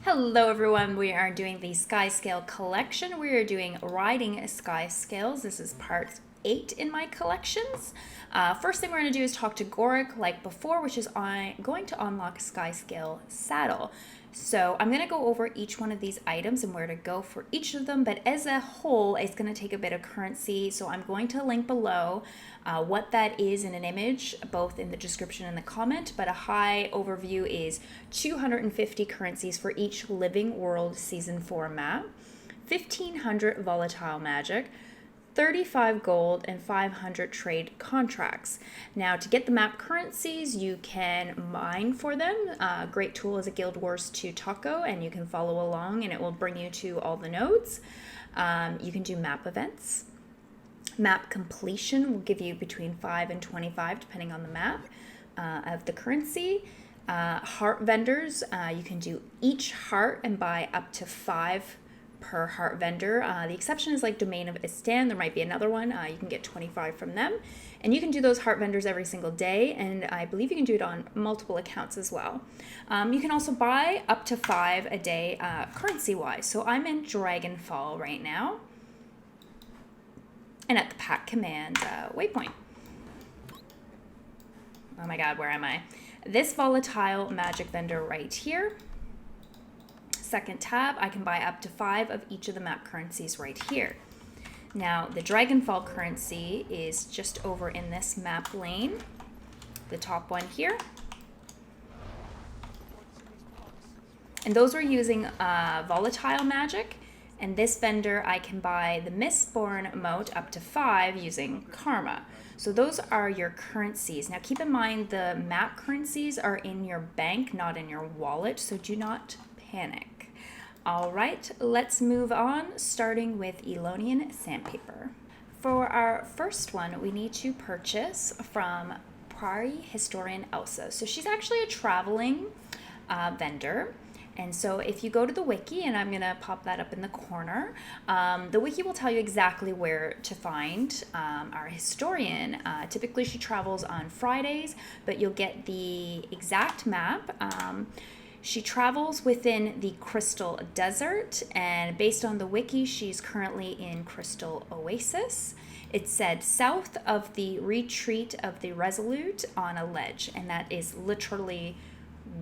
Hello everyone, we are doing the Skyscale collection. We are doing riding Skyscales. This is part 8 in my collections. First thing we're going to do is talk to Gorrik like before, which is going to unlock Skyscale saddle. So I'm going to go over each one of these items and where to go for each of them, but as a whole, it's going to take a bit of currency. So I'm going to link below what that is in an image, both in the description and the comment, but a high overview is 250 currencies for each Living World Season 4 map, 1500 volatile magic, 35 gold, and 500 trade contracts. Now, to get the map currencies, you can mine for them. A great tool is a Guild Wars 2 taco, and you can follow along and it will bring you to all the nodes. You can do map events. Map completion will give you between 5 and 25, depending on the map of the currency. Heart vendors, you can do each heart and buy up to 5 per heart vendor. The exception is like Domain of Istan. There might be another one. You can get 25 from them. And you can do those heart vendors every single day. And I believe you can do it on multiple accounts as well. You can also buy up to 5 a day currency-wise. So I'm in Dragonfall right now. And at the Pack Command waypoint. Oh my god, where am I? This volatile magic vendor right here. Second tab, I can buy up to 5 of each of the map currencies right here. Now, the Dragonfall currency is just over in this map lane, the top one here. And those are using volatile magic. And this vendor, I can buy the Mistborn moat up to 5 using Karma. So those are your currencies. Now keep in mind the map currencies are in your bank, not in your wallet, so do not panic. All right, let's move on, starting with Elonian Sandpaper. For our first one, we need to purchase from Prairie Historian Elsa. So she's actually a traveling vendor. And so if you go to the wiki, and I'm going to pop that up in the corner, the wiki will tell you exactly where to find our historian. Typically she travels on Fridays, but you'll get the exact map. She travels within the Crystal Desert, and based on the wiki, she's currently in Crystal Oasis. It said south of the retreat of the Resolute on a ledge, and that is literally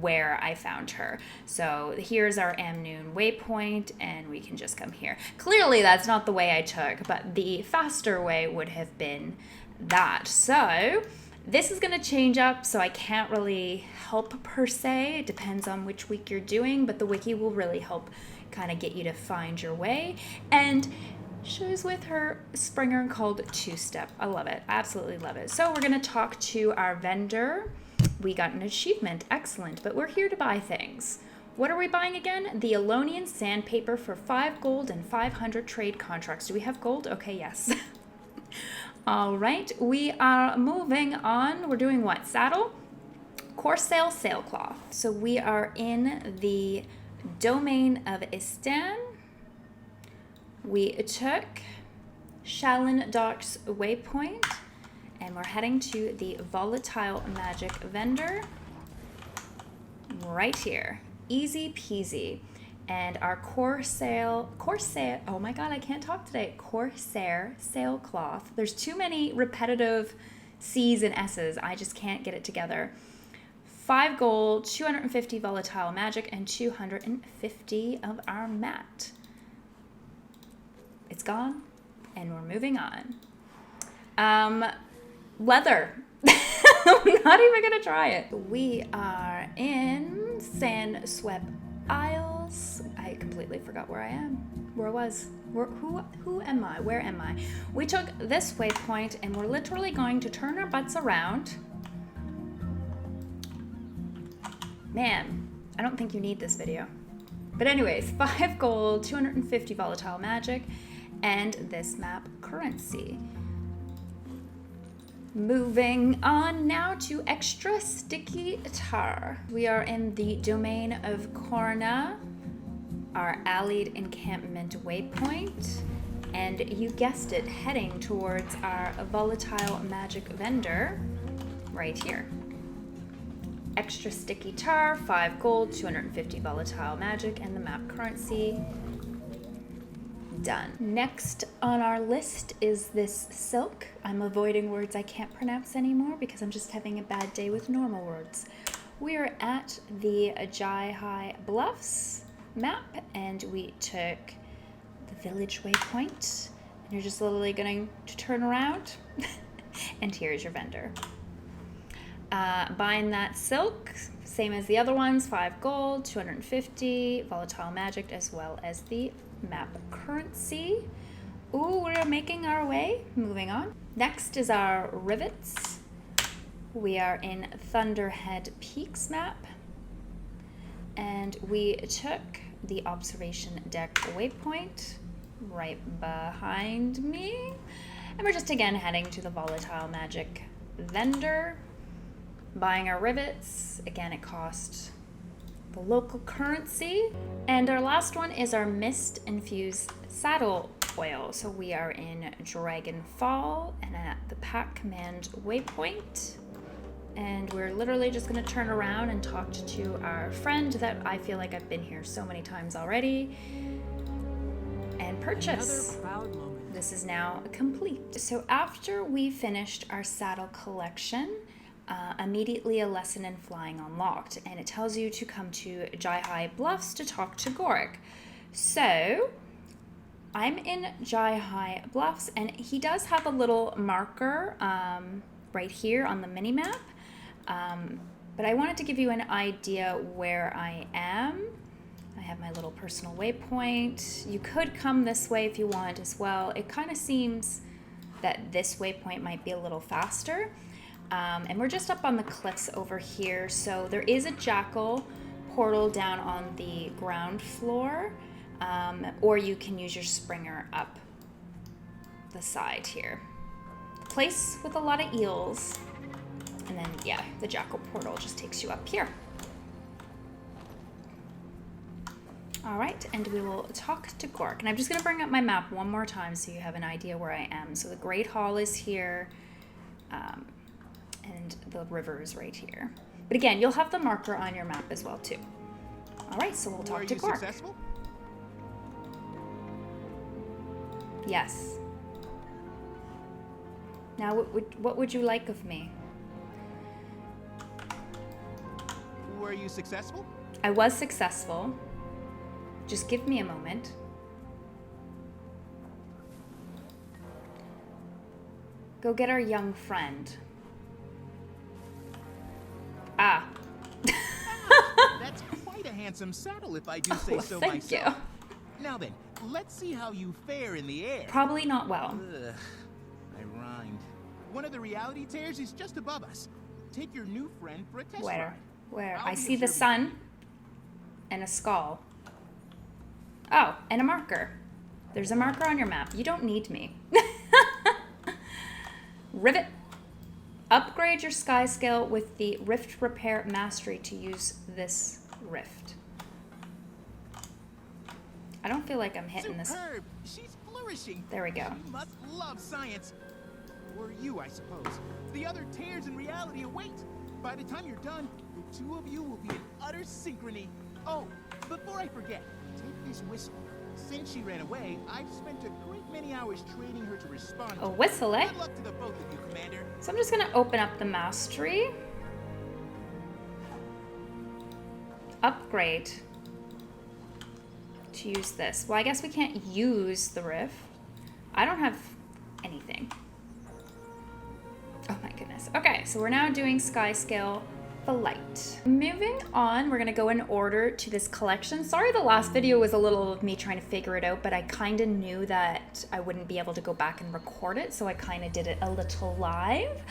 where I found her. So here's our Amnoon waypoint, and we can just come here. Clearly that's not the way I took, but the faster way would have been that. So this is going to change up, so I can't really help per se. It depends on which week you're doing, but the wiki will really help kind of get you to find your way. And she's with her Springer called Two-Step. I love it. Absolutely love it. So we're going to talk to our vendor. We got an achievement. Excellent. But we're here to buy things. What are we buying again? The Elonian Sandpaper for 5 gold and 500 trade contracts. Do we have gold? Okay, yes. All right, we are moving on. We're doing what? Saddle? Corsair Sailcloth. So we are in the Domain of Istan. We took Shallandoc's waypoint, and we're heading to the volatile magic vendor right here. Easy peasy. And our Corsair, oh my god, I can't talk today. Corsair Sailcloth. There's too many repetitive C's and S's. I just can't get it together. 5 gold, 250 volatile magic, and 250 of our mat. It's gone, and we're moving on. Leather. I'm not even gonna try it. We are in Sandswept Isles. I completely forgot where I am. Where I was. Who am I? Where am I? We took this waypoint, and we're literally going to turn our butts around. Man, I don't think you need this video. But anyways, 5 gold, 250 volatile magic, and this map currency. Moving on now to extra sticky tar. We are in the Domain of Kourna, our allied encampment waypoint, and you guessed it, heading towards our volatile magic vendor right here. extra sticky tar, 5 gold, 250 volatile magic, and the map currency. Done. Next on our list is this silk. I'm avoiding words I can't pronounce anymore because I'm just having a bad day with normal words. We're at the Jahai Bluffs map, and we took the village waypoint. And you're just literally going to turn around, and here's your vendor. Buying that silk, same as the other ones, 5 gold, 250 volatile magic, as well as the map currency. Ooh, we're making our way. Moving on. Next is our Rivets. We are in Thunderhead Peaks map, and we took the observation deck waypoint right behind me, and we're just again heading to the volatile magic vendor, buying our rivets. Again, it cost the local currency. And our last one is our Mist-Infused saddle oil. So we are in Dragonfall and at the Pack Command waypoint. And we're literally just gonna turn around and talk to our friend that I feel like I've been here so many times already, and purchase. This is now complete. So after we finished our saddle collection, immediately a lesson in flying unlocked, and it tells you to come to Jahai Bluffs to talk to Gorrik. So I'm in Jahai Bluffs, and he does have a little marker right here on the mini map. But I wanted to give you an idea where I am. I have my little personal waypoint. You could come this way if you want as well. It kind of seems that this waypoint might be a little faster. And we're just up on the cliffs over here. So there is a jackal portal down on the ground floor, or you can use your springer up the side here. Place with a lot of eels. And then, yeah, the jackal portal just takes you up here. All right, and we will talk to Gorrik. And I'm just gonna bring up my map one more time so you have an idea where I am. So the Great Hall is here, and the river is right here. But again, you'll have the marker on your map as well too. All right, so we'll talk to Gorrik. Successful? Yes. Now, what would you like of me? Were you successful? I was successful. Just give me a moment. Go get our young friend. Ah. That's quite a handsome saddle, if I do say so myself. Thank you. Now then, let's see how you fare in the air. Probably not well. Ugh, I rhymed. One of the reality tears is just above us. Take your new friend for a test ride. Where? I see the sun and a skull. Oh, and a marker. There's a marker on your map. You don't need me. Rivet. Upgrade your Skyscale with the Rift Repair Mastery to use this rift. I don't feel like I'm hitting Superb. This. She's flourishing. There we go. She must love science. Or you, I suppose. The other tears in reality await. By the time you're done, the two of you will be in utter synchrony. Oh, before I forget, take this whistle. Since she ran away, I've spent a great many hours training her to respond. A whistle, eh? Good luck to the both of you, Commander. So I'm just gonna open up the mastery. Upgrade to use this. Well, I guess we can't use the rift. I don't have anything. Oh my goodness. Okay, so we're now doing Skyscale Flight. Moving on, we're gonna go in order to this collection. Sorry, the last video was a little of me trying to figure it out, but I kind of knew that I wouldn't be able to go back and record it, so I kind of did it a little live.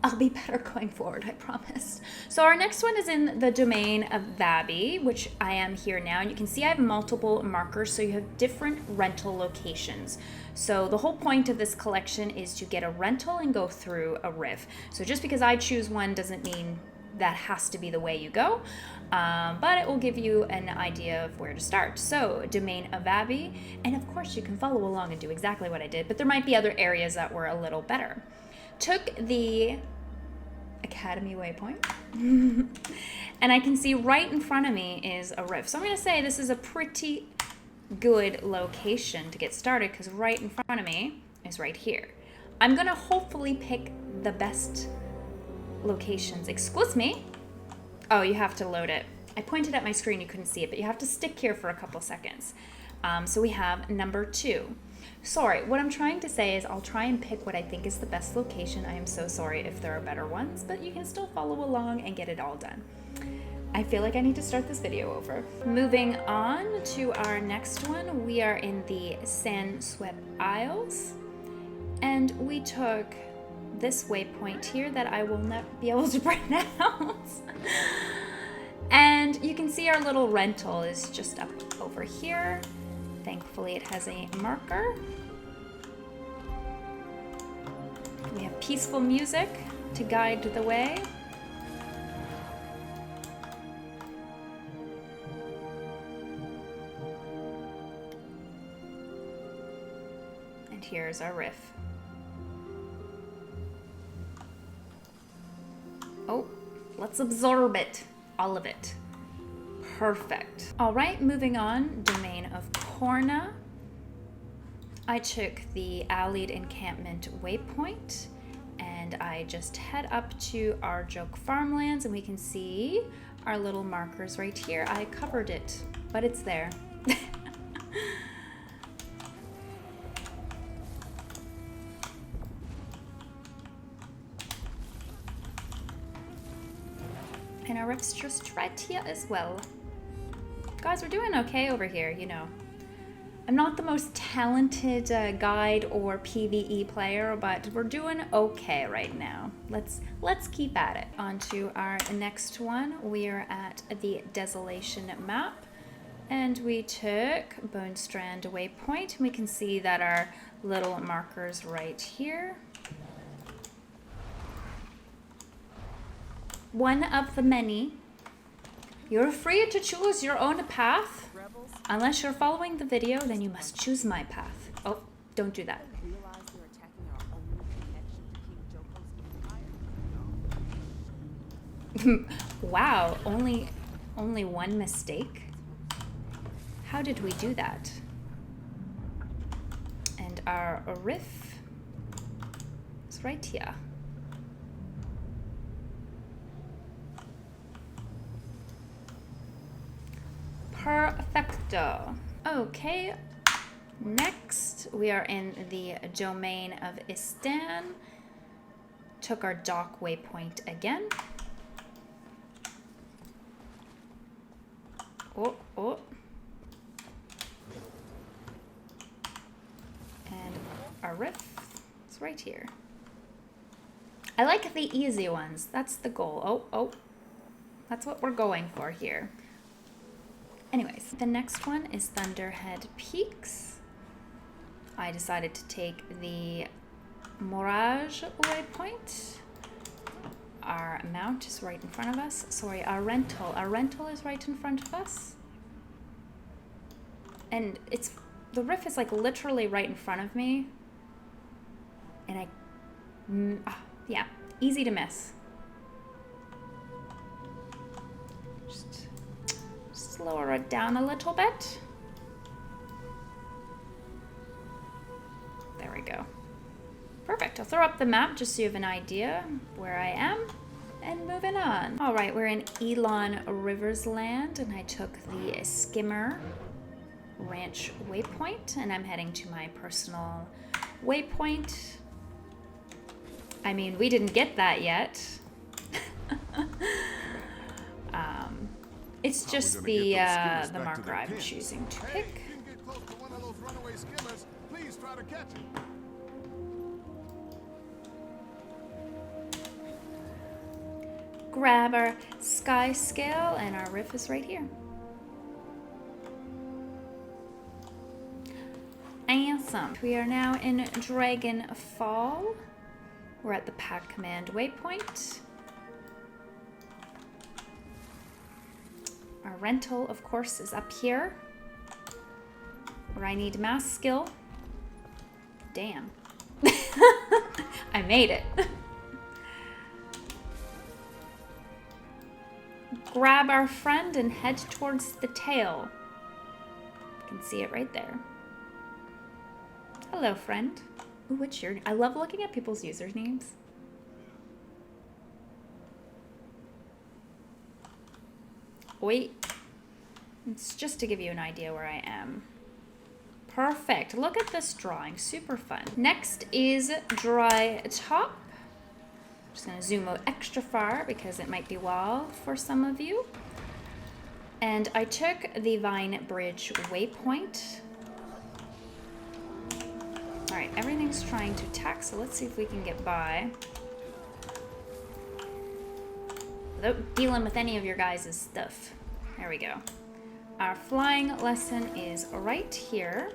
I'll be better going forward, I promise. So our next one is in the domain of Vabbi, which I am here now. And you can see I have multiple markers, so you have different rental locations. So the whole point of this collection is to get a rental and go through a riv. So just because I choose one doesn't mean that has to be the way you go, but it will give you an idea of where to start. So domain of Vabbi, and of course you can follow along and do exactly what I did, but there might be other areas that were a little better. Took the Academy waypoint. And I can see right in front of me is a rift. So I'm going to say this is a pretty good location to get started because right in front of me is right here. I'm going to hopefully pick the best locations. Excuse me. Oh, you have to load it. I pointed at my screen, you couldn't see it, but you have to stick here for a couple seconds. So we have number 2. Sorry, what I'm trying to say is I'll try and pick what I think is the best location. I am so sorry if there are better ones, but you can still follow along and get it all done. I feel like I need to start this video over. Moving on to our next one, we are in the Sandswept Isles, and we took this waypoint here that I will not be able to pronounce. And you can see our little rental is just up over here. Thankfully, it has a marker. We have peaceful music to guide the way. And here's our riff. Oh, let's absorb it, all of it. Perfect. All right, moving on, domain of Kourna. I took the allied encampment waypoint and I just head up to our joke farmlands and we can see our little markers right here. I covered it, but it's there. And our rift's just right here as well. Guys, we're doing okay over here, you know. I'm not the most talented guide or PvE player, but we're doing okay right now. Let's keep at it. On to our next one. We are at the Desolation map, and we took Bone Strand waypoint. We can see that our little markers right here. One of the many. You're free to choose your own path. Unless you're following the video, then you must choose my path. Oh, don't do that. Wow, only one mistake? How did we do that? And our riff is right here. Perfecto. Okay, next we are in the domain of Istan. Took our dock waypoint again. Oh. And our riff is right here. I like the easy ones. That's the goal. Oh. That's what we're going for here. Anyways, the next one is Thunderhead Peaks. I decided to take the Mirage waypoint. Our mount is right in front of us. Sorry, our rental is right in front of us. And the riff is like literally right in front of me. And yeah, easy to miss. Lower it down a little bit. There we go. Perfect. I'll throw up the map just so you have an idea where I am. And moving on. All right, we're in Elon Rivers land, and I took the Skimmer Ranch waypoint, and I'm heading to my personal waypoint. I mean, we didn't get that yet. It's just the marker I'm choosing to pick. Grab our Skyscale, and our riff is right here. Awesome. We are now in Dragonfall. We're at the Pack Command waypoint. Our rental, of course, is up here, where I need mass skill. Damn. I made it. grab our friend and head towards the tail. You can see it right there. Hello, friend. Ooh, what's your... I love looking at people's usernames. Wait. It's just to give you an idea where I am. Perfect. Look at this drawing. Super fun. Next is dry top. Just going to zoom out extra far because it might be wild for some of you. And I took the Vine Bridge waypoint. All right, everything's trying to attack, so let's see if we can get by without dealing with any of your guys' stuff. There we go. Our flying lesson is right here.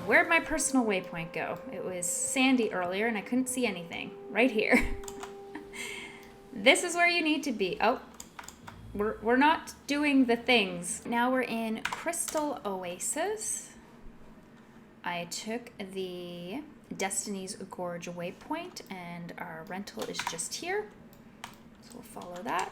Where'd my personal waypoint go? It was sandy earlier and I couldn't see anything. Right here. This is where you need to be. Oh, we're not doing the things. Now we're in Crystal Oasis. I took the Destiny's Gorge waypoint and our rental is just here. So we'll follow that.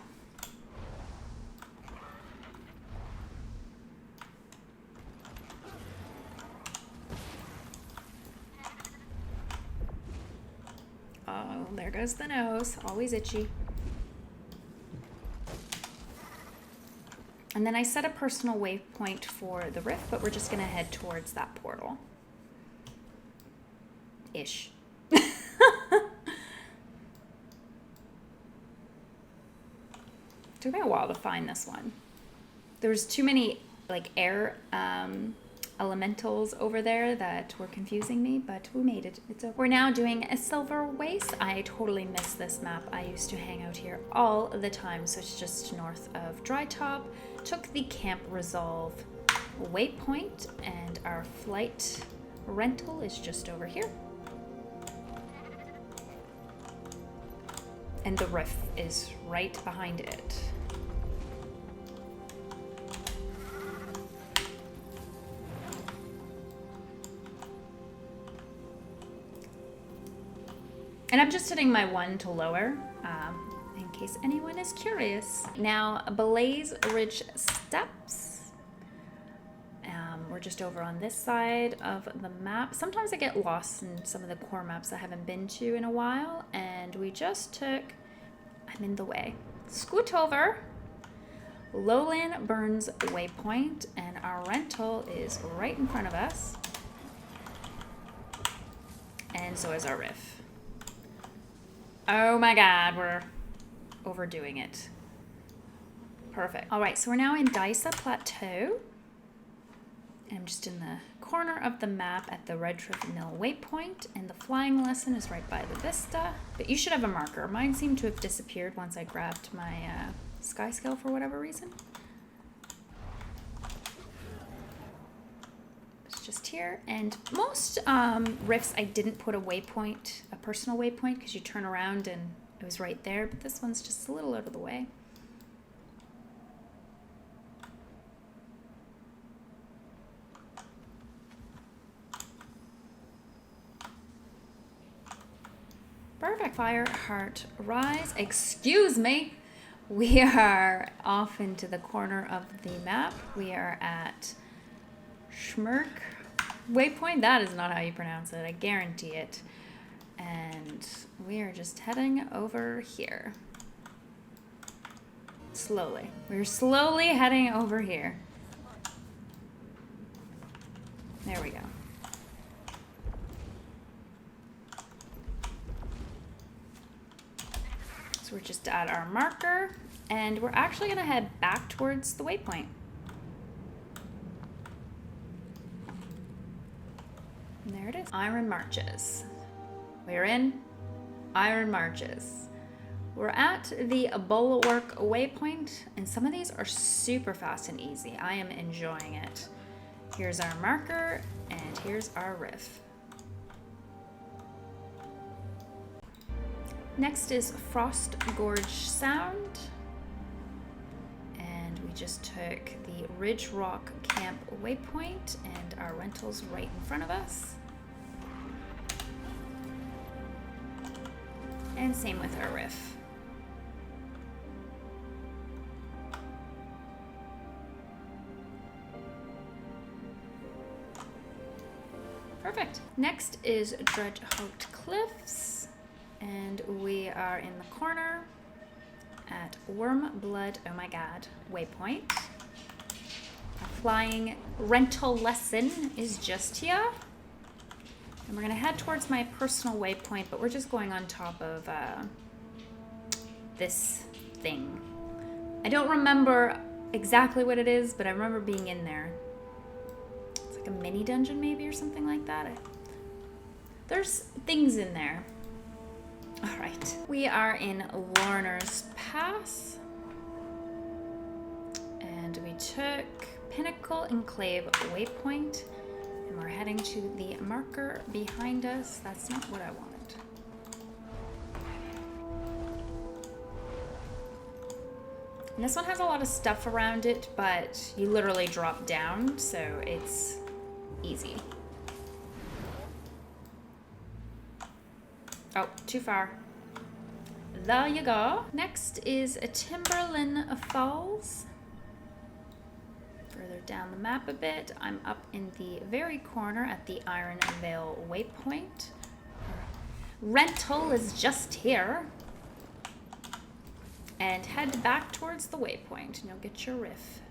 Oh, there goes the nose. Always itchy. And then I set a personal waypoint for the rift, but we're just going to head towards that portal. Ish. Took me a while to find this one. There was too many like air elementals over there that were confusing me, but we made it. It's okay. We're now doing a Silver Waste. I totally miss this map. I used to hang out here all the time, so it's just north of Dry Top. Took the Camp Resolve waypoint, and our flight rental is just over here. And the rift is right behind it. And I'm just hitting my 1 to lower, in case anyone is curious. Now, Blaze Ridge Steps. We're just over on this side of the map. Sometimes I get lost in some of the core maps I haven't been to in a while, and we just took, I'm in the way, scoot over, Lowland Burns waypoint, and our rental is right in front of us. And so is our riff. Oh my god, we're overdoing it. Perfect. All right, so we're now in Dysa Plateau. I'm just in the corner of the map at the Redriff Mill waypoint, and the flying lesson is right by the vista. But you should have a marker. Mine seemed to have disappeared once I grabbed my Skyscale for whatever reason. It's just here. And most rifts I didn't put a waypoint, a personal waypoint, because you turn around and it was right there. But this one's just a little out of the way. Perfect. Fire, Heart, Rise. Excuse me. We are off into the corner of the map. We are at Schmirk waypoint. That is not how you pronounce it. I guarantee it. And we are just heading over here. Slowly. We're slowly heading over here. There we go. We're just at our marker, and we're actually going to head back towards the waypoint. And there it is. Iron Marches. We're in Iron Marches. We're at the Bulwark waypoint, and some of these are super fast and easy. I am enjoying it. Here's our marker, and here's our riff. Next is Frost Gorge Sound, and we just took the Ridge Rock Camp waypoint, and our rental's right in front of us. And same with our riff. Perfect. Next is Dredge-Hogged Cliffs, and we are in the corner at Wormblood, oh my god, waypoint. A flying rental lesson is just here. And we're gonna head towards my personal waypoint, but we're just going on top of this thing. I don't remember exactly what it is, but I remember being in there. It's like a mini dungeon maybe or something like that. There's things in there. All right, we are in Lorner's Pass. And we took Pinnacle Enclave waypoint. And we're heading to the marker behind us. That's not what I wanted. And this one has a lot of stuff around it, but you literally drop down, so it's easy. Oh, too far. There you go. Next is a Timberlin Falls. Further down the map a bit, I'm up in the very corner at the Iron Vale waypoint. Rental is just here. And head back towards the waypoint and you'll get your riff.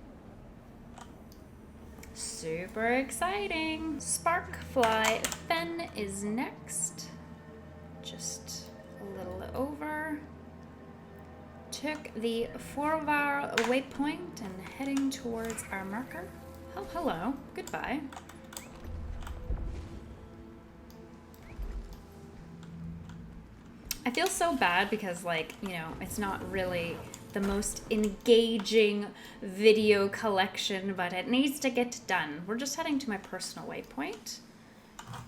Super exciting. Sparkfly Fen is next. Just a little over. Took the Forvar waypoint and heading towards our marker. Oh, hello. Goodbye. I feel so bad because, like, you know, it's not really the most engaging video collection, but it needs to get done. We're just heading to my personal waypoint,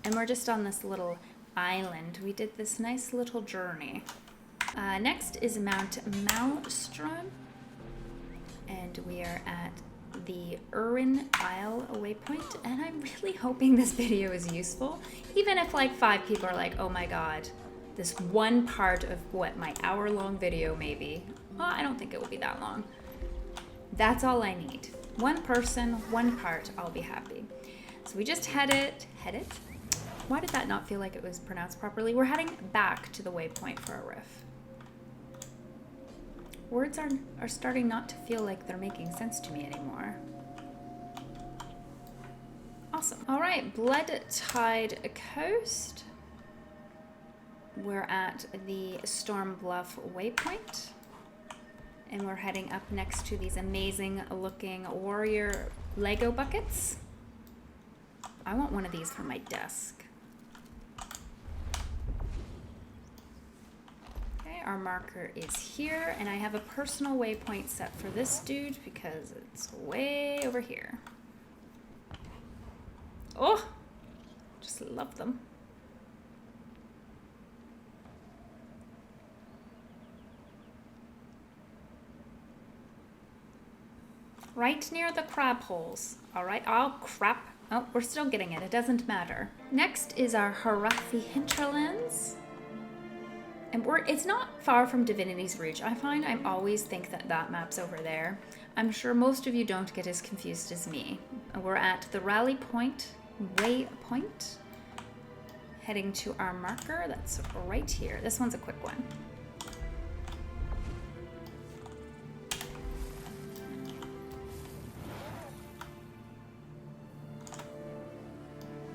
and we're just on this little island. We did this nice little journey. Next is Mount Malmstrom, and we are at the Urin Isle waypoint, and I'm really hoping this video is useful, even if like 5 people are like, oh my god, this one part of what my hour-long video maybe. Well, I don't think it will be that long. That's all I need. One person, one part, I'll be happy. So we just headed. Why did that not feel like it was pronounced properly? We're heading back to the waypoint for a riff. Words are starting not to feel like they're making sense to me anymore. Awesome. All right, Blood Tide Coast. We're at the Storm Bluff waypoint, and we're heading up next to these amazing looking warrior Lego buckets. I want one of these for my desk. Okay, our marker is here, and I have a personal waypoint set for this dude because it's way over here. Oh, just love them. Right near the crab holes. All right, oh crap. Oh, we're still getting it. It doesn't matter. Next is our Harathi hinterlands. And it's not far from Divinity's Reach. I find I always think that that map's over there. I'm sure most of you don't get as confused as me. We're at the Rally Point waypoint. Heading to our marker. That's right here. This one's a quick one.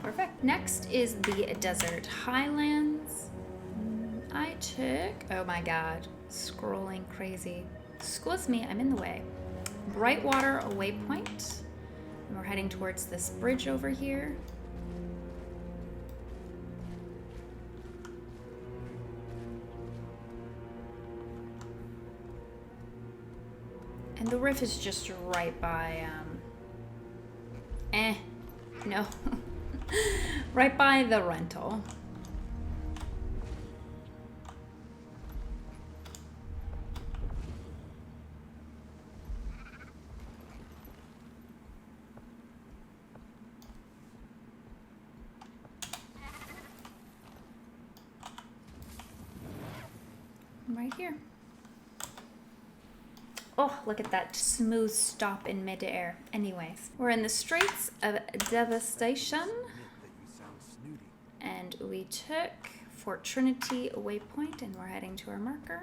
Perfect. Next is the Desert Highlands. I took, oh my god, scrolling crazy. Excuse me, I'm in the way. Brightwater waypoint. And we're heading towards this bridge over here. And the riff is just right by, no. Right by the rental. Right here. Oh, look at that smooth stop in midair. Anyways, we're in the Straits of Devastation. and we took Fort Trinity waypoint, and we're heading to our marker.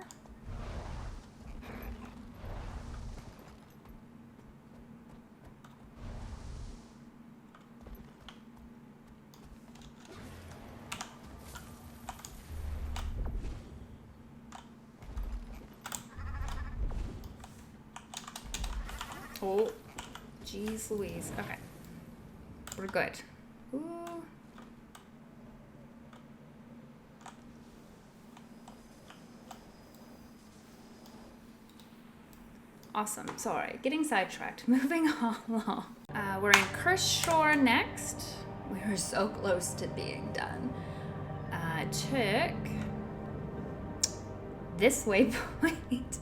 Oh, jeez Louise. Okay. We're good. Ooh. Awesome. Sorry, getting sidetracked. Moving along. We're in Curse next. We were so close to being done. Took this waypoint.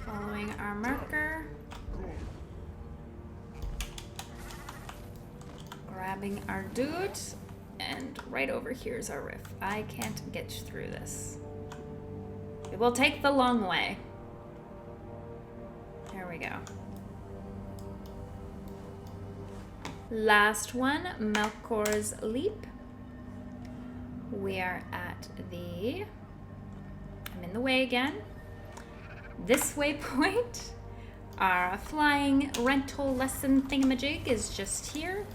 Following our marker. Grabbing our dude, and right over here is our riff. I can't get through this. It will take the long way. There we go. Last one, Melkor's Leap. We are at the... I'm in the way again. This waypoint, our flying rental lesson thingamajig is just here.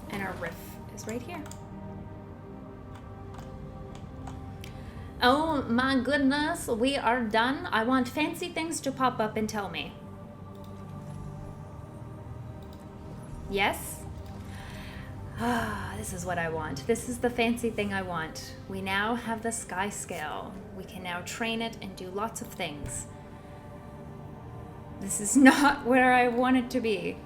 And our riff is right here. Oh my goodness, we are done. I want fancy things to pop up and tell me. Yes? Ah, this is what I want. This is the fancy thing I want. We now have the Skyscale. We can now train it and do lots of things. This is not where I want it to be.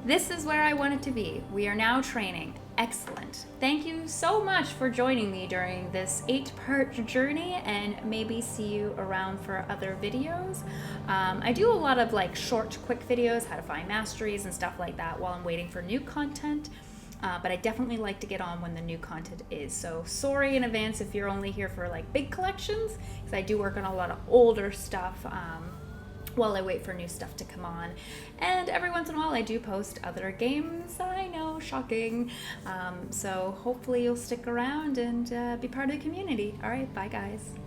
This is where I want it to be. We are now training. Excellent. Thank you so much for joining me during this 8-part journey, and maybe see you around for other videos. I do a lot of like short, quick videos, how to find masteries and stuff like that while I'm waiting for new content. But I definitely like to get on when the new content is. So sorry in advance if you're only here for like big collections, because I do work on a lot of older stuff. While I wait for new stuff to come on. And every once in a while I do post other games. I know, shocking. So hopefully you'll stick around and be part of the community. All right, bye guys.